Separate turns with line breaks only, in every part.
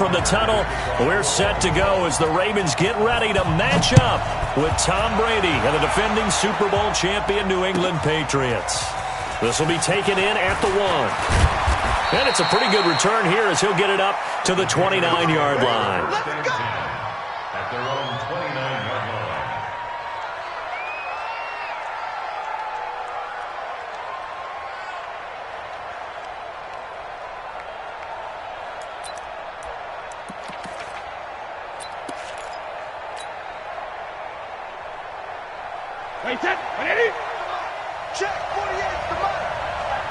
From the tunnel, we're set to go as the Ravens get ready to match up with Tom Brady and the defending Super Bowl champion New England Patriots. This will be taken in at the 1. And it's a pretty good return here as he'll get it up to the 29-yard line.
Let's go! At their own 29-yard line.
Wait, set, ready?
Check, 48, the mark.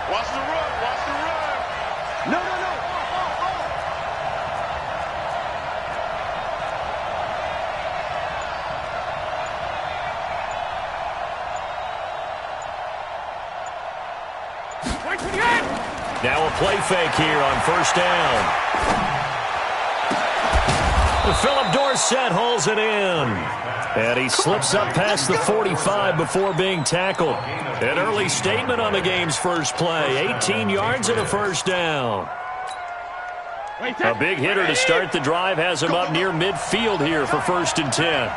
Watch the run, watch the run.
No.
Now a play fake here on first down. Philip Dorsett hauls it in. And he slips up past the 45 before being tackled. An early statement on the game's first play. 18 yards and a first down. A big hitter to start the drive has him up near midfield here for 1st and 10.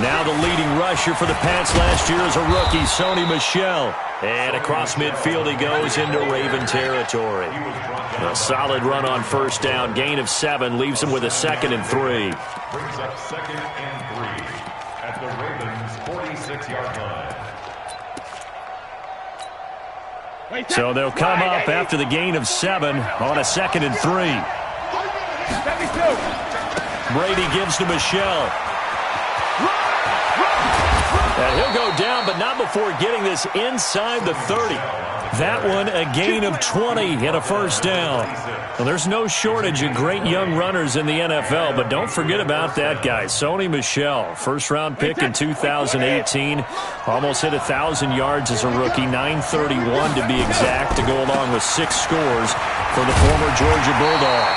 Now the leading rusher for the Pats last year is a rookie, Sony Michel. And across midfield he goes into Raven territory. A solid run on first down. Gain of 7 leaves him with a 2nd and 3.
Brings up 2nd and 3 at the Ravens' 46-yard line.
So they'll come up after the gain of 7 on a 2nd and 3. Brady gives to Michel. And he'll go down, but not before getting this inside the 30. That one a gain of 20 and a first down. Well, there's no shortage of great young runners in the NFL, but don't forget about that guy, Sony Michel. First-round pick in 2018. Almost hit 1,000 yards as a rookie, 931 to be exact, to go along with 6 scores for the former Georgia Bulldog.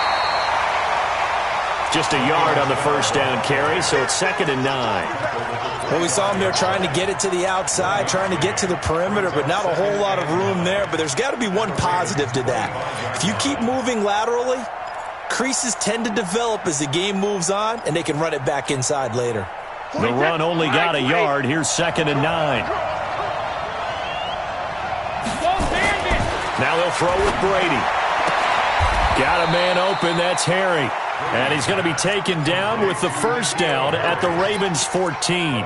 Just a yard on the first down carry, so it's 2nd and 9.
Well, we saw him there trying to get it to the outside, trying to get to the perimeter, but not a whole lot of room there. But there's got to be one positive to that. If you keep moving laterally, creases tend to develop as the game moves on, and they can run it back inside later.
The run only got a yard. Here's 2nd and 9. Now they'll throw with Brady. Got a man open. That's Harry. And he's going to be taken down with the first down at the Ravens' 14.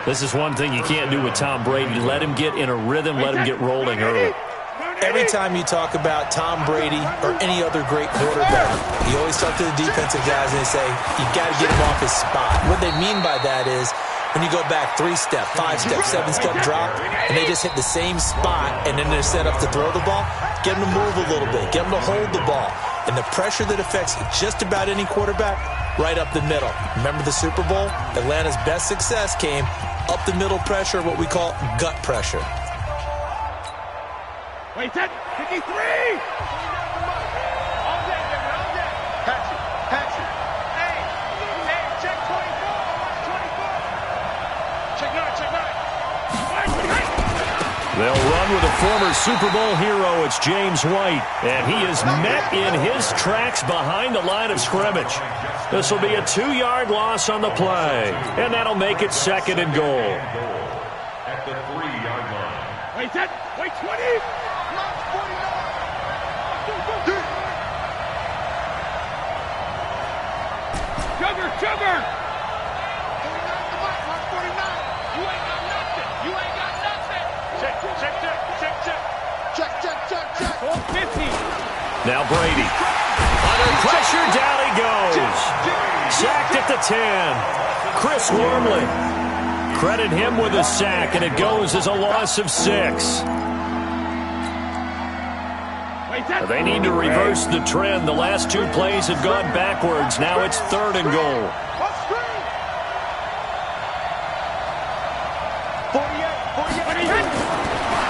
This is one thing you can't do with Tom Brady. Let him get in a rhythm. Let him get rolling early.
Every time you talk about Tom Brady or any other great quarterback, you always talk to the defensive guys and they say, you got to get him off his spot. What they mean by that is when you go back 3-step, 5-step, 7-step drop, and they just hit the same spot and then they're set up to throw the ball, get them to move a little bit, get them to hold the ball. And the pressure that affects just about any quarterback, right up the middle. Remember the Super Bowl? Atlanta's best success came up the middle pressure, what we call gut pressure.
Wait, set, 53! All day, baby, all day. Patch it. Hey, check 24. 24. Check 9.
They'll run with a former Super Bowl hero. It's James White. And he is met in his tracks behind the line of scrimmage. This will be a 2-yard loss on the play. And that'll make it 2nd and goal.
At the 3-yard line.
Wait, set, wait, 20! Sugar! 49 the mark, mark 49. You ain't got nothing. You ain't got nothing. Check. 50.
Now Brady. Under pressure, down he goes. Sacked at the 10. Chris Wormley. Credit him with a sack, and it goes as a loss of 6. They need to reverse the trend. The last 2 plays have gone backwards. Now it's 3rd and goal.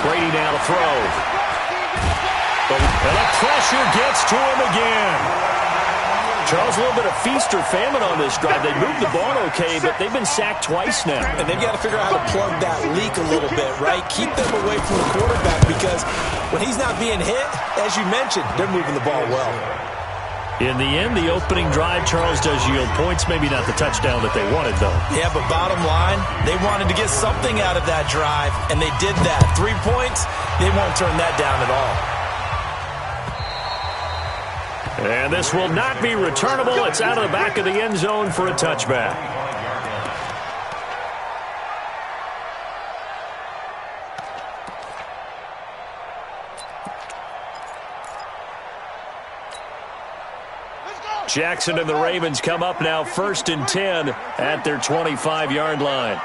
Brady now to throw. And the pressure gets to him again. Charles, a little bit of feast or famine on this drive. They moved the ball okay, but they've been sacked twice now.
And they've got to figure out how to plug that leak a little bit, right? Keep them away from the quarterback because when he's not being hit, as you mentioned, they're moving the ball well.
In the end, the opening drive, Charles does yield points. Maybe not the touchdown that they wanted, though.
Yeah, but bottom line, they wanted to get something out of that drive, and they did that. 3 points, they won't turn that down at all.
And this will not be returnable. It's out of the back of the end zone for a touchback. Jackson and the Ravens come up now 1st and 10 at their 25-yard line.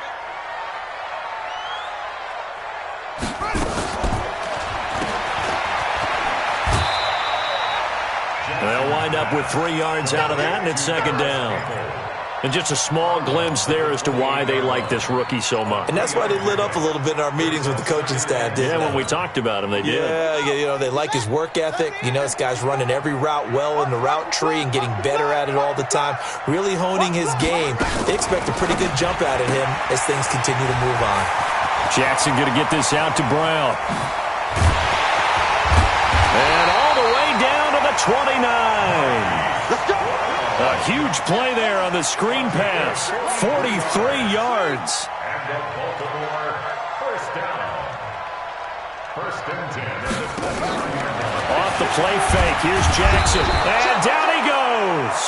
They'll wind up with 3 yards out of that, and it's 2nd down. And just a small glimpse there as to why they like this rookie so much.
And that's why they lit up a little bit in our meetings with the coaching staff, didn't they?
When we talked about him, they did.
Yeah, they like his work ethic. This guy's running every route well in the route tree and getting better at it all the time, really honing his game. They expect a pretty good jump out of him as things continue to move on.
Jackson going to get this out to Brown. And all the way down to the 29.
Let's go.
A huge play there on the screen pass. 43 yards.
And the Baltimore first down. 1st and 10.
Off the play fake. Here's Jackson. And down he goes.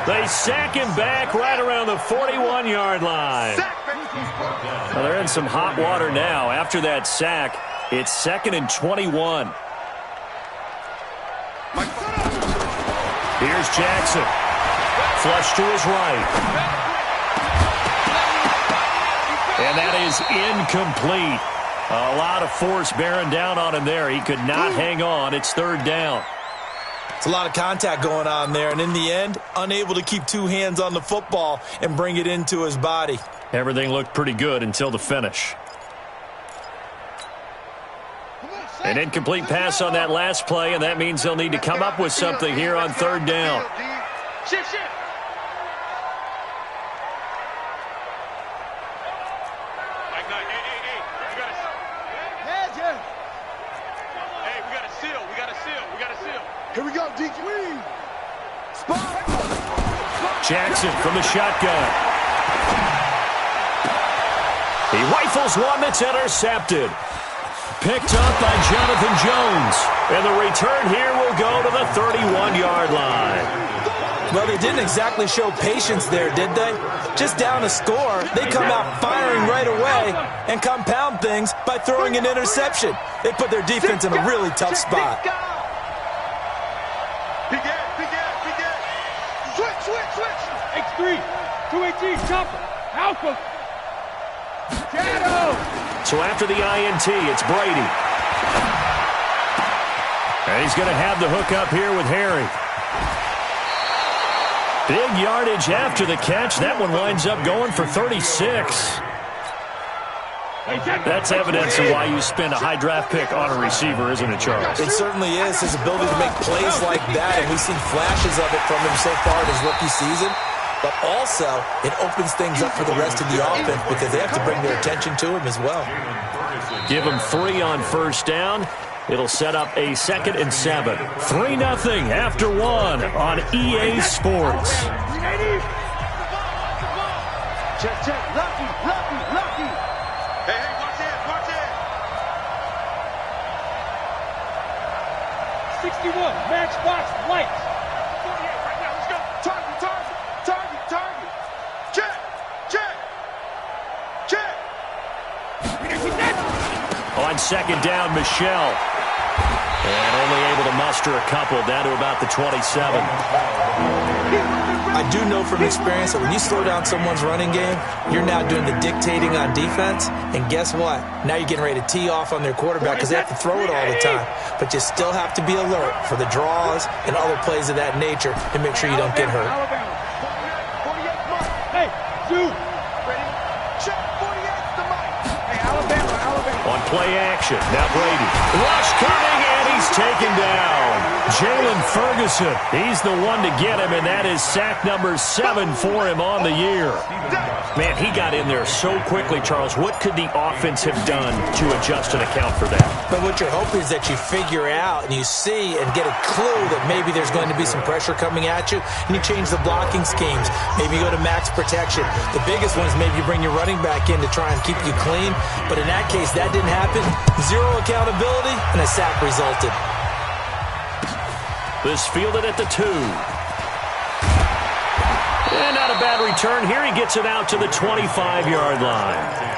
They sack him back right around the 41-yard line. Well, they're in some hot water now. After that sack, it's 2nd and 21. Here's Jackson. Flush to his right. And that is incomplete. A lot of force bearing down on him there. He could not hang on. It's 3rd down.
It's a lot of contact going on there, and in the end, unable to keep 2 hands on the football and bring it into his body.
Everything looked pretty good until the finish. An incomplete pass on that last play, and that means they'll need to come up with something here on 3rd down.
Shift.
Here we go, DJ.
Jackson from the shotgun. He rifles one that's intercepted. Picked up by Jonathan Jones. And the return here will go to the 31-yard line.
Well, they didn't exactly show patience there, did they? Just down a score, they come out firing right away and compound things by throwing an interception. They put their defense in a really tough spot.
Switch. X3. 218. Chopper. Alpha. Shadow.
So after the INT, it's Brady. And he's going to have the hook up here with Harry. Big yardage after the catch. That one winds up going for 36. That's evidence of why you spend a high draft pick on a receiver, isn't it, Charles?
It certainly is. His ability to make plays like that, and we've seen flashes of it from him so far in his rookie season. But also, it opens things up for the rest of the offense because they have to bring their attention to him as well.
Give him 3 on 1st down. It'll set up a 2nd and 7. 3-0 after 1 on EA Sports.
Check. Lucky.
Hey, watch it. 61, matchbox lights. 48 right now, let's go.
Target. Check.
On 2nd down, Michelle. And only able to muster a couple down to about the 27.
I do know from experience that when you slow down someone's running game, you're now doing the dictating on defense. And guess what? Now you're getting ready to tee off on their quarterback because they have to throw it all the time. But you still have to be alert for the draws and other plays of that nature to make sure you don't get hurt.
Hey, Zoo.
Check. 48's the mic.
Hey, Alabama.
On play action, now Brady. Rush coming, and he's he's taken down. Jalen Ferguson, he's the one to get him, and that is sack number 7 for him on the year. Man, he got in there so quickly, Charles. What could the offense have done to adjust and account for that?
But what you're hoping is that you figure out and you see and get a clue that maybe there's going to be some pressure coming at you, and you change the blocking schemes. Maybe you go to max protection. The biggest one is maybe you bring your running back in to try and keep you clean. But in that case, that didn't happen. Zero accountability, and a sack resulted.
This fielded at the 2. And not a bad return here. He gets it out to the 25-yard line.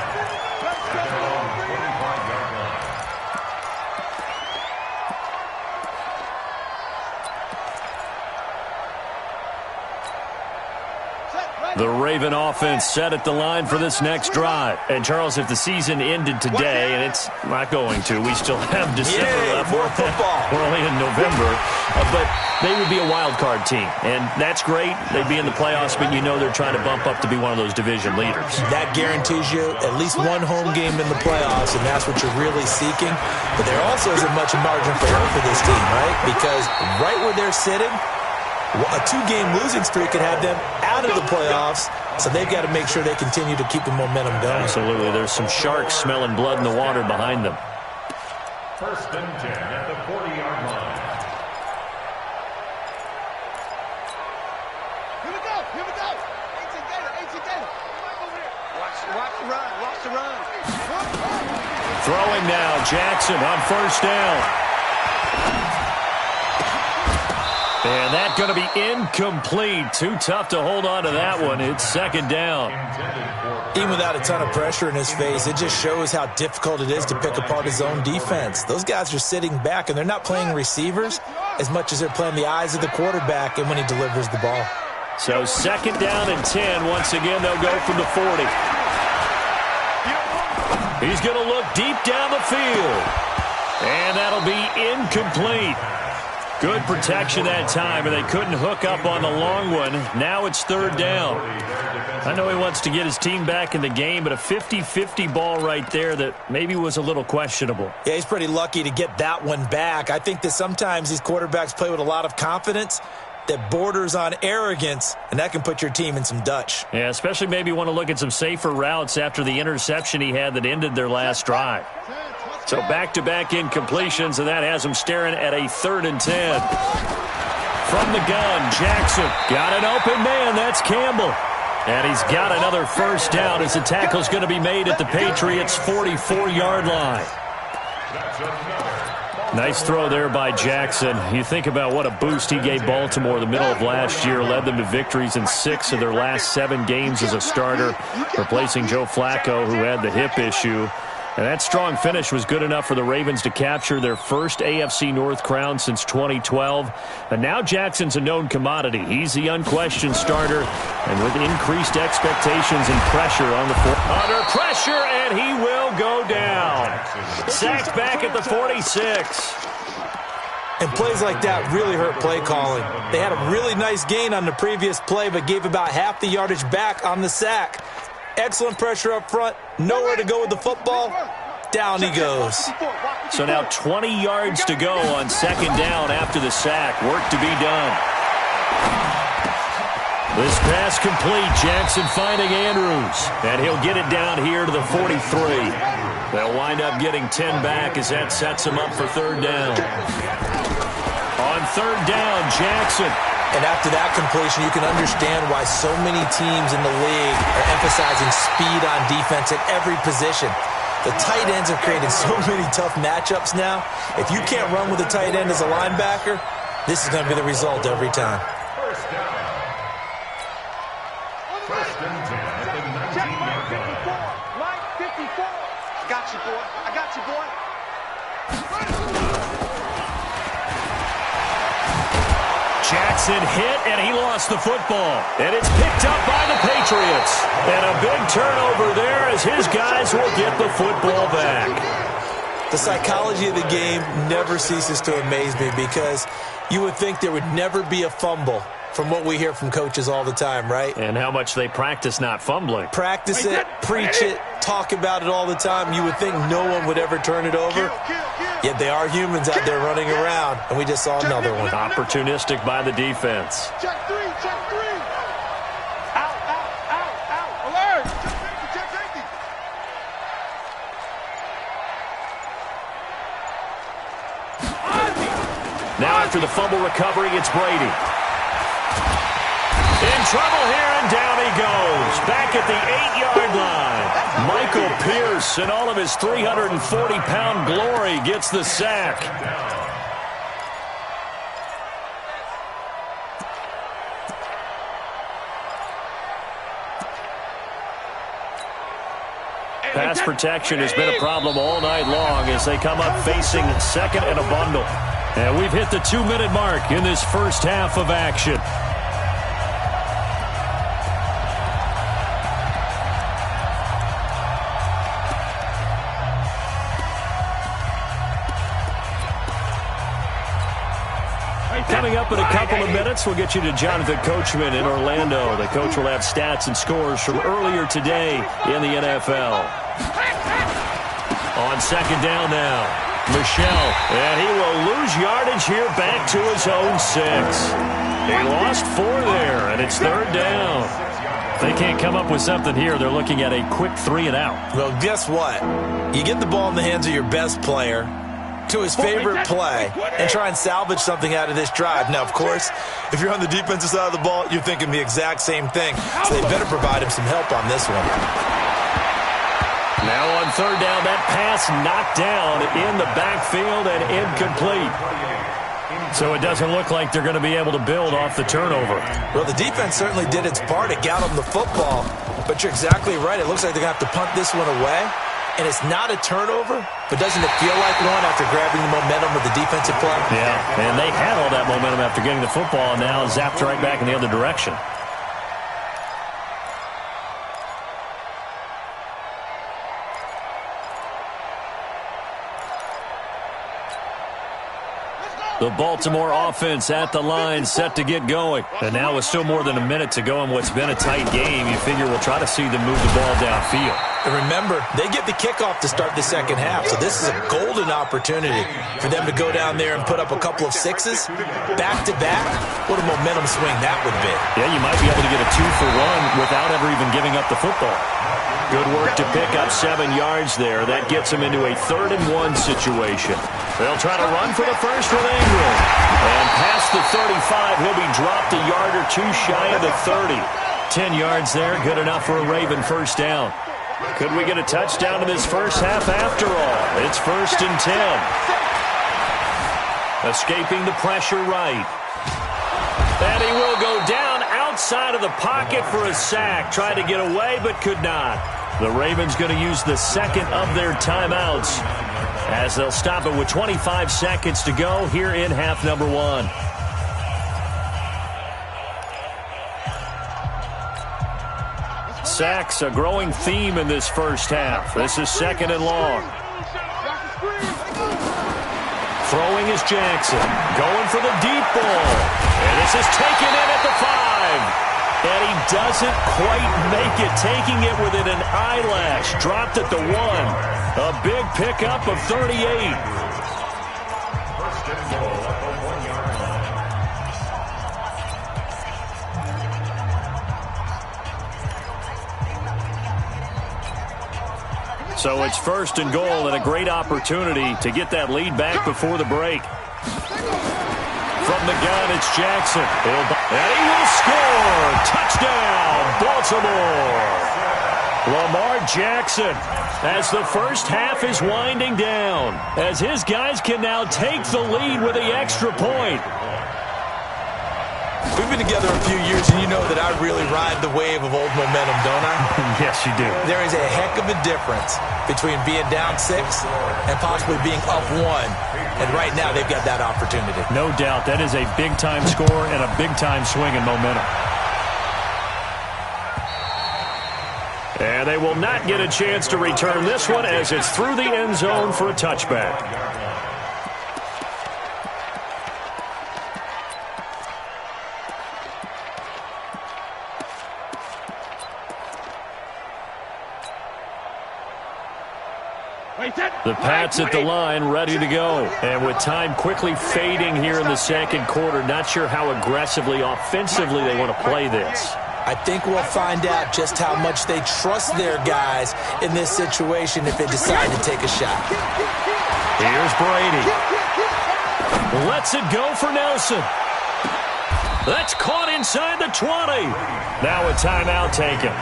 The Raven offense set at the line for this next drive. And, Charles, if the season ended today, and it's not going to, we still have December left.
More football.
We're only in November. But they would be a wild card team. And that's great. They'd be in the playoffs, but you know they're trying to bump up to be one of those division leaders.
That guarantees you at least one home game in the playoffs, and that's what you're really seeking. But there also isn't much margin for error for this team, right? Because right where they're sitting, a 2-game losing streak could have them out of the playoffs, so they've got to make sure they continue to keep the momentum going.
Absolutely. There's some sharks smelling blood in the water behind them.
1st and 10 at the 40-yard line.
Here we go. Here we go. 18 Gator. Watch the run. Watch the run.
Throwing now, Jackson on 1st down. And that's going to be incomplete. Too tough to hold on to that one. It's 2nd down.
Even without a ton of pressure in his face, it just shows how difficult it is to pick apart his own defense. Those guys are sitting back, and they're not playing receivers as much as they're playing the eyes of the quarterback and when he delivers the ball.
So 2nd down and 10. Once again, they'll go from the 40. He's going to look deep down the field. And that'll be incomplete. Good protection that time, and they couldn't hook up on the long one. Now it's 3rd down. I know he wants to get his team back in the game, but a 50-50 ball right there that maybe was a little questionable.
Yeah, he's pretty lucky to get that one back. I think that sometimes these quarterbacks play with a lot of confidence that borders on arrogance, and that can put your team in some Dutch.
Yeah, especially maybe want to look at some safer routes after the interception he had that ended their last drive. So back-to-back incompletions, and that has him staring at a 3rd and 10. From the gun, Jackson got an open man. That's Campbell. And he's got another 1st down as the tackle's going to be made at the Patriots' 44-yard line. Nice throw there by Jackson. You think about what a boost he gave Baltimore the middle of last year, led them to victories in 6 of their last 7 games as a starter, replacing Joe Flacco, who had the hip issue. And that strong finish was good enough for the Ravens to capture their first AFC North crown since 2012. And now Jackson's a known commodity. He's the unquestioned starter. And with increased expectations and pressure on the floor. Under pressure, and he will go down. Sacked back at the 46.
And plays like that really hurt play calling. They had a really nice gain on the previous play, but gave about half the yardage back on the sack. Excellent pressure up front. Nowhere to go with the football. Down he goes.
So now 20 yards to go on 2nd down after the sack. Work to be done. This pass complete. Jackson finding Andrews. And he'll get it down here to the 43. They'll wind up getting 10 back as that sets him up for 3rd down. On 3rd down, Jackson.
And after that completion, you can understand why so many teams in the league are emphasizing speed on defense at every position. The tight ends have created so many tough matchups now. If you can't run with a tight end as a linebacker, this is going to be the result every time.
1st down. 1st and 10 at the 19-yard line.
Line 54. I got you, boy. I got you, boy.
Jackson hit, and he lost the football. And it's picked up by the Patriots. And a big turnover there as his guys will get the football back.
The psychology of the game never ceases to amaze me because you would think there would never be a fumble from what we hear from coaches all the time, right?
And how much they practice not fumbling.
Practice it, preach it, talk about it all the time. You would think no one would ever turn it over. Yet they are humans out there running around, and we just saw another one.
Opportunistic by the defense.
Check three, check three. Out, out, out, out. Alert. Check safety.
Now after the fumble recovery, it's Brady. In trouble here, and down he goes. Back at the 8-yard line. Michael Pierce, in all of his 340-pound glory, gets the sack. Pass protection has been a problem all night long as they come up facing second and a bundle. And we've hit the 2-minute mark in this first half of action. Coming up in a couple of minutes, we'll get you to Jonathan Coachman in Orlando. The coach will have stats and scores from earlier today in the NFL. On second down now, Michel, and he will lose yardage here back to his own 6. He lost 4 there, and it's third down. If they can't come up with something here, they're looking at a quick 3 and out.
Well, guess what? You get the ball in the hands of your best player to his favorite play and try and salvage something out of this drive. Now, of course, if you're on the defensive side of the ball, you're thinking the exact same thing. So they better provide him some help on this one.
Now on third down, that pass knocked down in the backfield and incomplete. So it doesn't look like they're going to be able to build off the turnover.
Well, the defense certainly did its part to get them the football, but you're exactly right. It looks like they're going to have to punt this one away. And it's not a turnover, but doesn't it feel like one after grabbing the momentum of the defensive play?
Yeah, and they had all that momentum after getting the football, and now zapped right back in the other direction. The Baltimore offense at the line, set to get going. And now with still more than a minute to go in what's been a tight game, you figure we'll try to see them move the ball downfield.
And remember, they get the kickoff to start the second half, so this is a golden opportunity for them to go down there and put up a couple of 6s back-to-back. What a momentum swing that would be.
Yeah, you might be able to get a 2-for-1 without ever even giving up the football. Good work to pick up 7 yards there. That gets them into a 3rd-and-1 situation. They'll try to run for the first with Ingram. And past the 35, he'll be dropped a yard or 2 shy of the 30. 10 yards there, good enough for a Raven first down. Could we get a touchdown in this first half after all? It's 1st and 10. Escaping the pressure right. And he will go down outside of the pocket for a sack. Tried to get away, but could not. The Ravens going to use the second of their timeouts as they'll stop it with 25 seconds to go here in half number 1. Sacks, a growing theme in this first half. This is 2nd and long. Throwing is Jackson. Going for the deep ball. And this is taken in at the 5. And he doesn't quite make it. Taking it within an eyelash. Dropped at the 1. A big pickup of 38. So it's 1st and goal and a great opportunity to get that lead back before the break. From the gun, it's Jackson. And he will score. Touchdown, Baltimore. Lamar Jackson, as the first half is winding down, as his guys can now take the lead with the extra point.
We've been together a few years, and you know that I really ride the wave of old momentum, don't I?
Yes, you do.
There is a heck of a difference between being down 6 and possibly being up 1. And right now, they've got that opportunity.
No doubt. That is a big-time score and a big-time swing in momentum. And they will not get a chance to return this one as it's through the end zone for a touchback. The Pats at the line, ready to go. And with time quickly fading here in the second quarter, not sure how aggressively, offensively they want to play this.
I think we'll find out just how much they trust their guys in this situation if they decide to take a shot.
Here's Brady. Lets it go for Nelson. That's caught inside the 20. Now a timeout taken.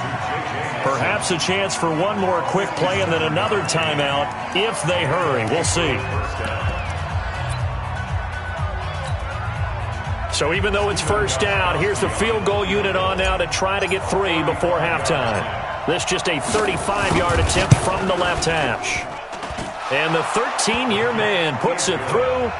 Perhaps a chance for one more quick play and then another timeout if they hurry. We'll see. So even though it's first down, here's the field goal unit on now to try to get 3 before halftime. This just a 35-yard attempt from the left hash. And the 13-year man puts it through.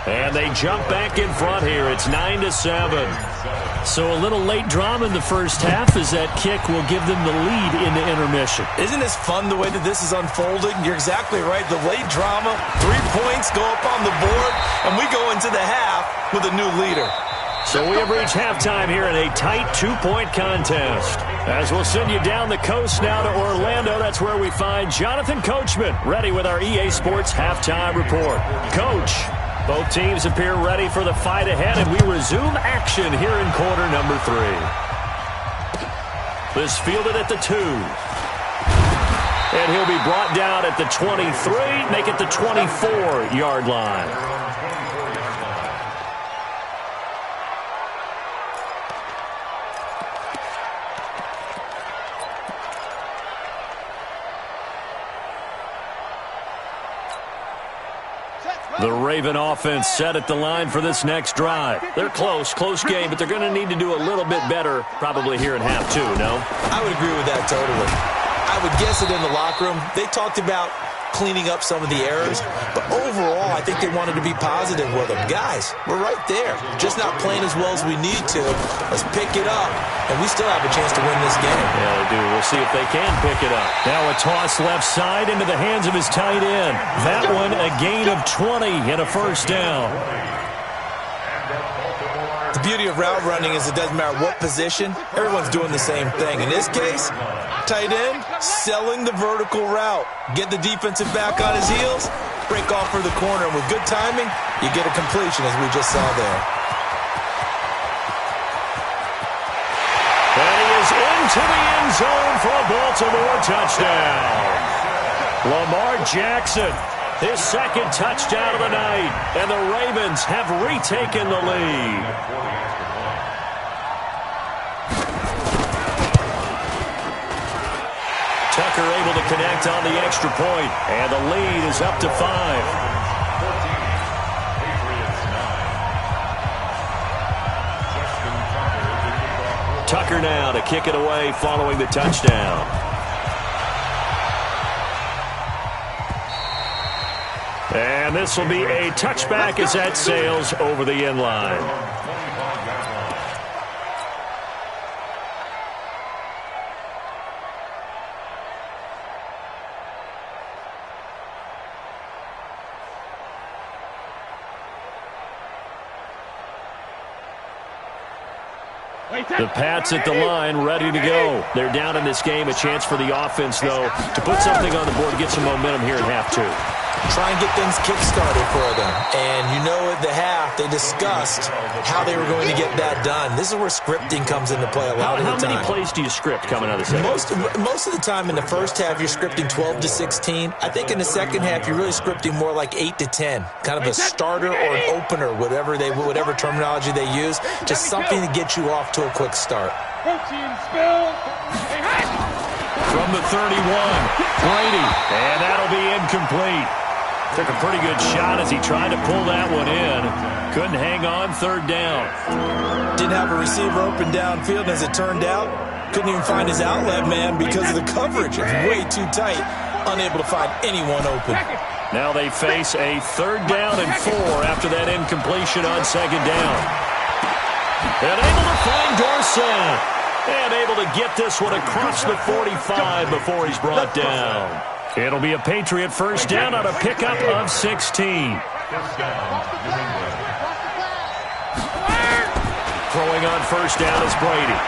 And they jump back in front here. It's 9-7. So a little late drama in the first half as that kick will give them the lead into intermission.
Isn't this fun the way that this is unfolding? You're exactly right. The late drama, 3 points go up on the board, and we go into the half with a new leader.
So we have reached halftime here in a tight 2-point contest. As we'll send you down the coast now to Orlando, that's where we find Jonathan Coachman, ready with our EA Sports halftime report. Coach, both teams appear ready for the fight ahead, and we resume action here in quarter number 3. This fielded at the 2. And he'll be brought down at the 23, make it the 24-yard line. The Raven offense set at the line for this next drive. They're close game, but they're going to need to do a little bit better probably here in half 2, no?
I would agree with that totally. I would guess it in the locker room. They talked about cleaning up some of the errors, but overall, I think they wanted to be positive with them. Guys, we're right there. Just not playing as well as we need to. Let's pick it up, and we still have a chance to win this game.
Yeah, they do. We'll see if they can pick it up. Now a toss left side into the hands of his tight end. That one a gain of 20 and a first down.
The beauty of route running is it doesn't matter what position, everyone's doing the same thing. In this case, tight end selling the vertical route. Get the defensive back on his heels, break off for the corner, and with good timing, you get a completion as we just saw there.
And he is into the end zone for a Baltimore touchdown. Lamar Jackson, his second touchdown of the night, and the Ravens have retaken the lead. Tucker able to connect on the extra point, and the lead is up to 5. Tucker now to kick it away following the touchdown. And this will be a touchback as that sails over the end line. The Pats at the line, ready to go. They're down in this game. A chance for the offense, though, to put something on the board, get some momentum here in half 2.
Try and get things kick-started for them. And you know at the half, they discussed how they were going to get that done. This is where scripting comes into play a lot of the time.
How many plays do you script coming out of the second?
Most of the time in the first half, you're scripting 12 to 16. I think in the second half, you're really scripting more like 8 to 10. Kind of a starter or an opener, whatever terminology they use. Just something to get you off to a quick start.
From the 31, Brady, and that'll be incomplete. Took a pretty good shot as he tried to pull that one in. Couldn't hang on, third down.
Didn't have a receiver open downfield, and as it turned out, couldn't even find his outlet man because of the coverage. It's way too tight, unable to find anyone open.
Now they face a 3rd down and 4 after that incompletion on 2nd down. And able to find Dorsett. And able to get this one across the 45 before he's brought down. It'll be a Patriot first down on a pickup of 16. Throwing on first down is Brady.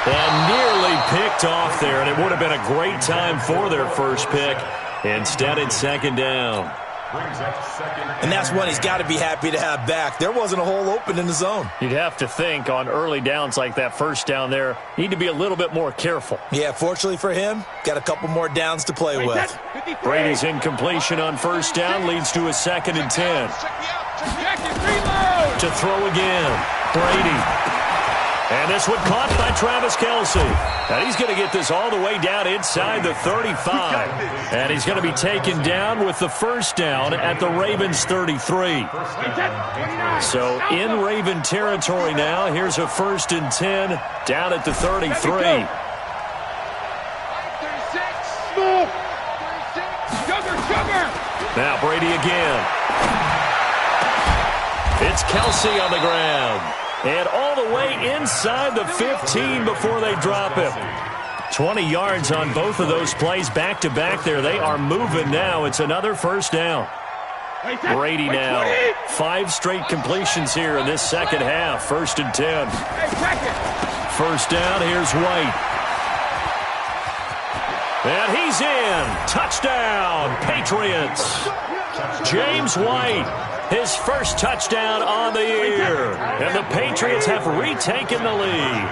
And nearly picked off there, and it would have been a great time for their first pick. Instead, it's second down.
And that's one he's got to be happy to have back. There wasn't a hole open in the zone.
You'd have to think on early downs like that first down there, need to be a little bit more careful.
Yeah, fortunately for him, got a couple more downs to play with.
Brady's incompletion on first down leads to a 2nd and 10. To throw again, Brady. And this one caught by Travis Kelce. And he's going to get this all the way down inside the 35. And he's going to be taken down with the first down at the Ravens 33. So in Raven territory now, here's a 1st and 10 down at the 33. Now Brady again. It's Kelce on the ground. And all the way inside the 15 before they drop him. 20 yards on both of those plays back-to-back there. They are moving now. It's another first down. Brady now. 5 straight completions here in this second half. 1st and 10. First down, here's White. And he's in. Touchdown, Patriots. James White. His first touchdown on the year. And the Patriots have retaken the lead.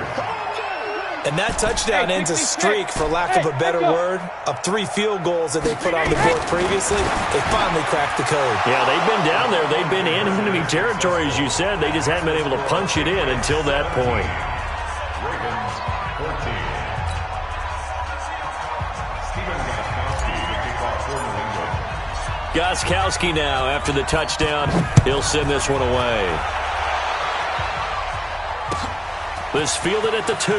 And that touchdown ends a streak, for lack of a better word, of 3 field goals that they put on the board previously. They finally cracked the code.
Yeah, they've been down there. They've been in enemy territory, as you said. They just hadn't been able to punch it in until that point. Gostkowski now after the touchdown. He'll send this one away. This fielded at the 2.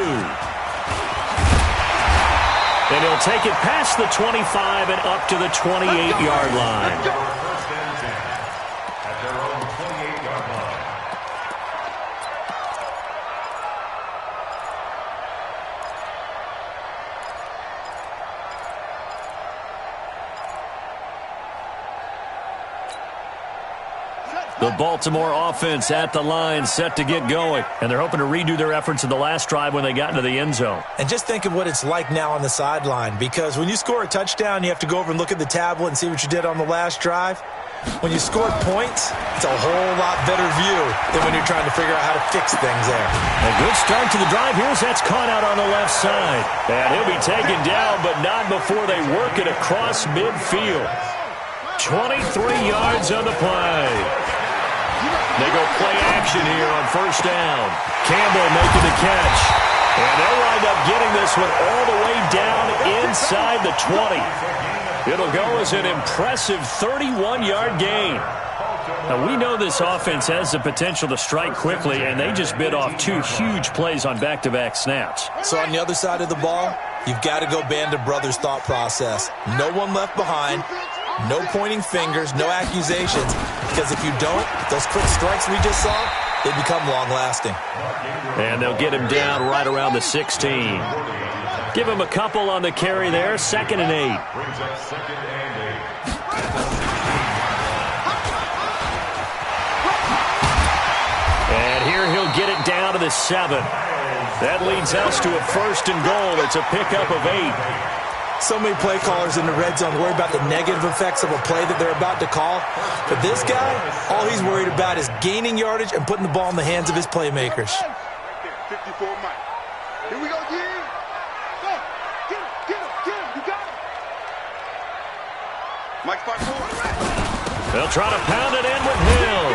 And he'll take it past the 25 and up to the 28-yard line.
At their own 28-yard line.
The Baltimore offense at the line, set to get going. And they're hoping to redo their efforts in the last drive when they got into the end zone.
And just think of what it's like now on the sideline, because when you score a touchdown, you have to go over and look at the tablet and see what you did on the last drive. When you scored points, it's a whole lot better view than when you're trying to figure out how to fix things there.
A good start to the drive. Here's that's caught out on the left side. And he'll be taken down, but not before they work it across midfield. 23 yards on the play. They go play action here on first down. Campbell making the catch. And they'll wind up getting this one all the way down inside the 20. It'll go as an impressive 31-yard gain. Now, we know this offense has the potential to strike quickly, and they just bit off 2 huge plays on back-to-back snaps.
So on the other side of the ball, you've got to go Band of Brothers thought process. No one left behind. No pointing fingers, no accusations, because if you don't, those quick strikes we just saw, they become long-lasting.
And they'll get him down right around the 16. Give him a couple on the carry there, 2nd and 8.
Brings up 2nd and 8.
And here he'll get it down to the 7. That leads us to a 1st and goal. It's a pickup of 8.
So many play callers in the red zone worry about the negative effects of a play that they're about to call. But this guy, all he's worried about is gaining yardage and putting the ball in the hands of his playmakers.
54 Mike. Here we go, Jim. Go. Get him. You got him. Mike 5-4.
They'll try to pound it in with Hill.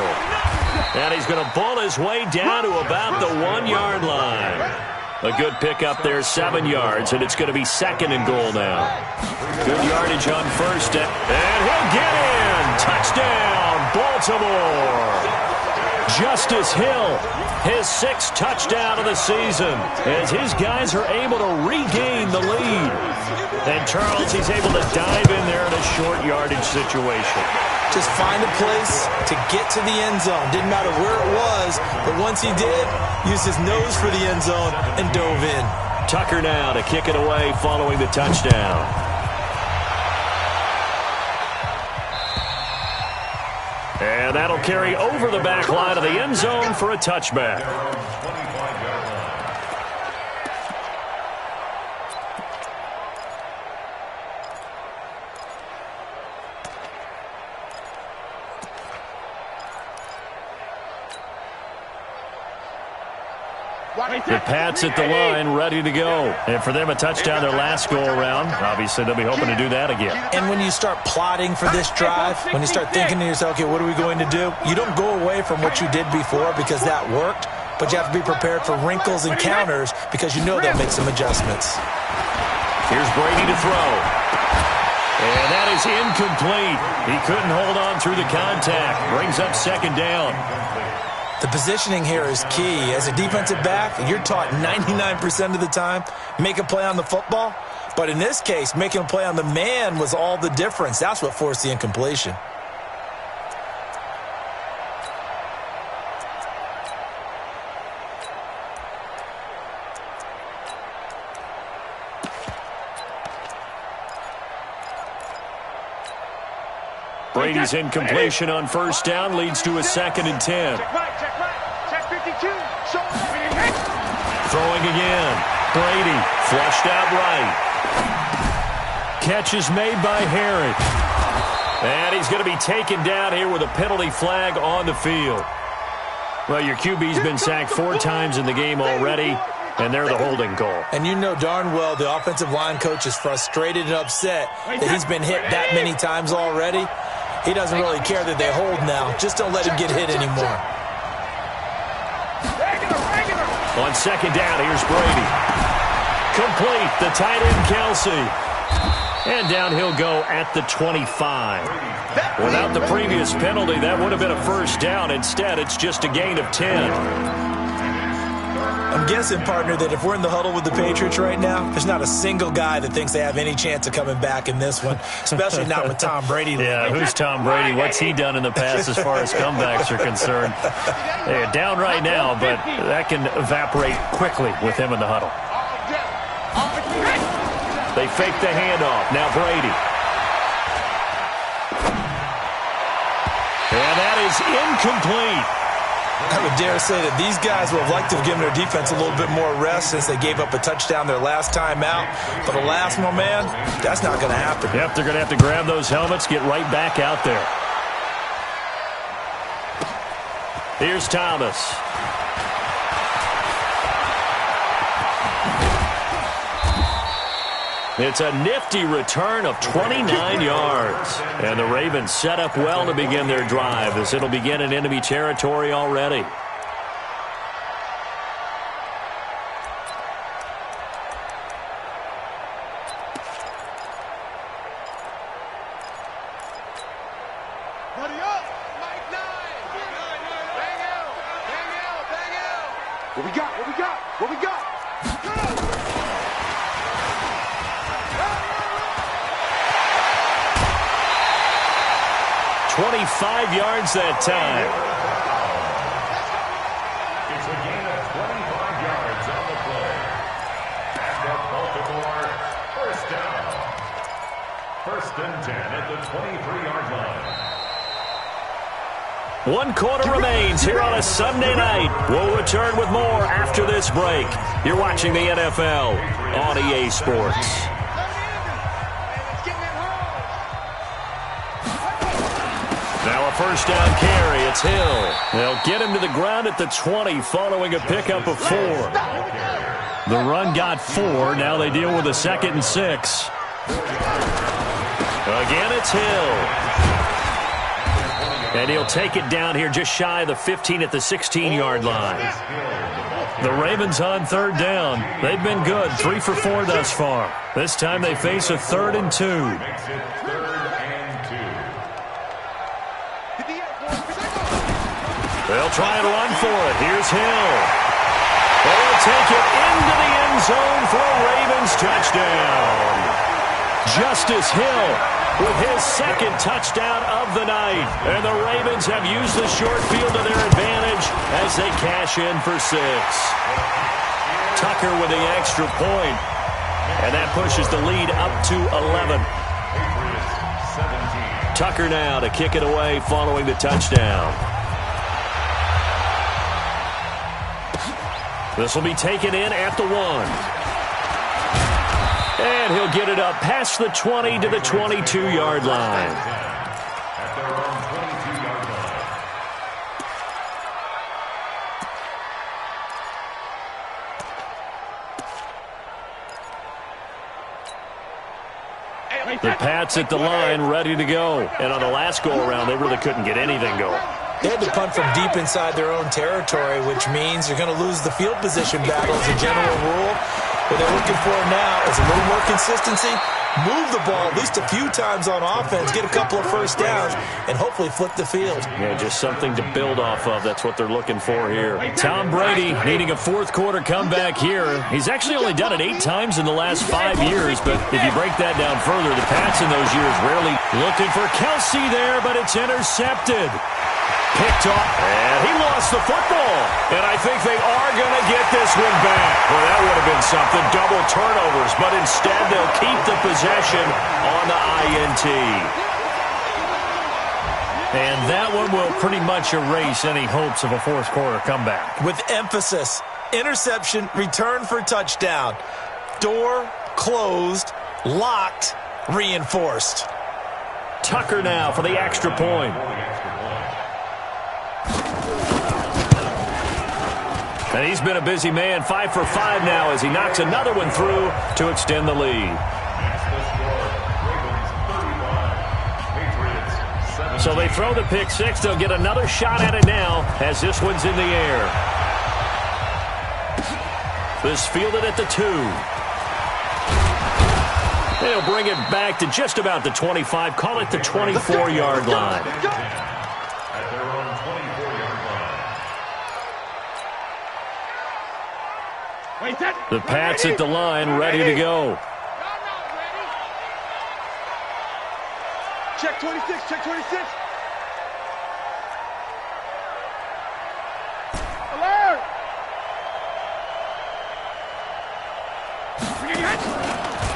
And he's going to bull his way down to about the 1-yard line. A good pickup there, 7 yards, and it's going to be 2nd and goal now. Good yardage on first down. And he'll get in. Touchdown, Baltimore. Justice Hill, his 6th touchdown of the season, as his guys are able to regain the lead. And Charles, he's able to dive in there in a short yardage situation.
Just find a place to get to the end zone. Didn't matter where it was, but once he did, used his nose for the end zone and dove in.
Tucker now to kick it away following the touchdown. And that'll carry over the back line of the end zone for a touchback. The Pats at the line, ready to go. And for them, a touchdown their last go-around. Obviously, they'll be hoping to do that again.
And when you start plotting for this drive, when you start thinking to yourself, okay, what are we going to do? You don't go away from what you did before because that worked, but you have to be prepared for wrinkles and counters because you know they'll make some adjustments.
Here's Brady to throw. And that is incomplete. He couldn't hold on through the contact. Brings up second down.
The positioning here is key. As a defensive back, you're taught 99% of the time, make a play on the football. But in this case, making a play on the man was all the difference. That's what forced the incompletion.
Brady's incompletion on first down leads to a 2nd and 10.
Check right, check right. Check 52.
Throwing again. Brady flushed out right. Catch is made by Herod. And he's going to be taken down here with a penalty flag on the field. Well, your QB's been sacked 4 times in the game already, and they're the holding call.
And you know darn well the offensive line coach is frustrated and upset that he's been hit that many times already. He doesn't really care that they hold now. Just don't let him get hit anymore.
On second down, here's Brady. Complete, the tight end, Kelsey. And down he'll go at the 25. Without the previous penalty, that would have been a first down. Instead, it's just a gain of 10.
I'm guessing, partner, that if we're in the huddle with the Patriots right now, there's not a single guy that thinks they have any chance of coming back in this one, especially not with Tom Brady.
Yeah, who's Tom Brady? What's he done in the past as far as comebacks are concerned? They're down right now, but that can evaporate quickly with him in the huddle. They fake the handoff. Now Brady. And that is incomplete.
I would dare say that these guys would have liked to have given their defense a little bit more rest since they gave up a touchdown their last time out. But alas, my man, that's not going to happen.
Yep, they're going to have to grab those helmets, get right back out there. Here's Thomas. It's a nifty return of 29 yards. And the Ravens set up well to begin their drive as it'll begin in enemy territory already.
Buddy up. Mike 9. Bang out. Bang out. Bang out.
What we got? What we got? What we got?
25 yards that time.
It's a gain of 25 yards on the play. And the Baltimore first down. 1st and 10 at the 23-yard line.
1 quarter remains here on a Sunday night. We'll return with more after this break. You're watching the NFL on EA Sports. Now a first down carry. It's Hill. They'll get him to the ground at the 20 following a pickup of 4. The run got 4. Now they deal with a 2nd and 6. Again, it's Hill. And he'll take it down here just shy of the 15 at the 16-yard line. The Ravens on 3rd down. They've been good, 3 for 4 thus far. This time they face a 3rd and 2. They'll try and run for it. Here's Hill. They'll take it into the end zone for a Ravens touchdown. Justice Hill with his 2nd touchdown of the night. And the Ravens have used the short field to their advantage as they cash in for 6. Tucker with the extra point. And that pushes the lead up to 11. Tucker now to kick it away following the touchdown. This will be taken in at the 1. And he'll get it up past the 20 to the 22-yard line.
At their own 22-yard line.
1
The Pats at the line, ready to go. And on the last go-around, they really couldn't get anything going.
They had to punt from deep inside their own territory, which means you're going to lose the field position battle as a general rule. What they're looking for now is a little more consistency, move the ball at least a few times on offense, get a couple of first downs, and hopefully flip the field.
Yeah, just something to build off of. That's what they're looking for here. Tom Brady needing a fourth-quarter comeback here. He's actually only done it 8 times in the last 5 years, but if you break that down further, the Pats in those years rarely looking for Kelsey there, but it's intercepted. Picked off, and he lost the football. And I think they are going to get this one back. Well, that would have been something, double turnovers, but instead they'll keep the possession on the INT. And that one will pretty much erase any hopes of a fourth-quarter comeback.
With emphasis, interception, return for touchdown. Door closed, locked, reinforced.
Tucker now for the extra point. And he's been a busy man, 5 for 5 now as he knocks another one through to extend the lead. So they throw the pick six. They'll get another shot at it now as this one's in the air. This fielded at the 2. They'll bring it back to just about the 25. Call it the 24-yard line.
At their own 24-yard line.
The Pats at the line, ready to go.
Check 26, check 26.
Alert!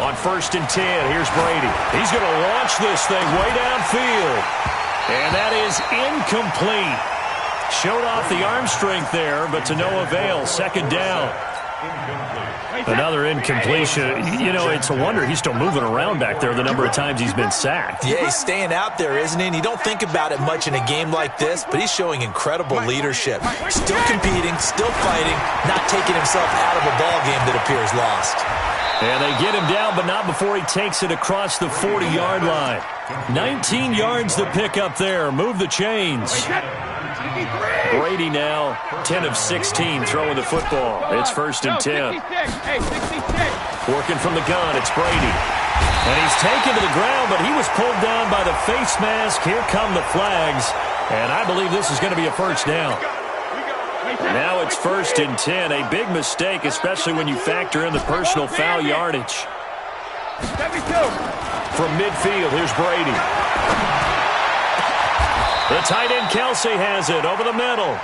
On 1st and 10, here's Brady. He's going to launch this thing way downfield. And that is incomplete. Showed off the arm strength there, but to no avail. 2nd down. Another incompletion. You know, it's a wonder he's still moving around back there the number of times he's been sacked.
Yeah, he's staying out there, isn't he? And you don't think about it much in a game like this, but he's showing incredible leadership. Still competing, still fighting, not taking himself out of a ball game that appears lost.
And they get him down, but not before he takes it across the 40-yard line. 19 yards to pick up there. Move the chains. Brady now 10 of 16 throwing the football. It's 1st and 10. Working from the gun, it's Brady. And he's taken to the ground, but he was pulled down by the face mask. Here come the flags. And I believe this is going to be a first down. Now it's 1st and 10. A big mistake, especially when you factor in the personal foul yardage. From midfield, here's Brady. The tight end Kelsey has it over the middle.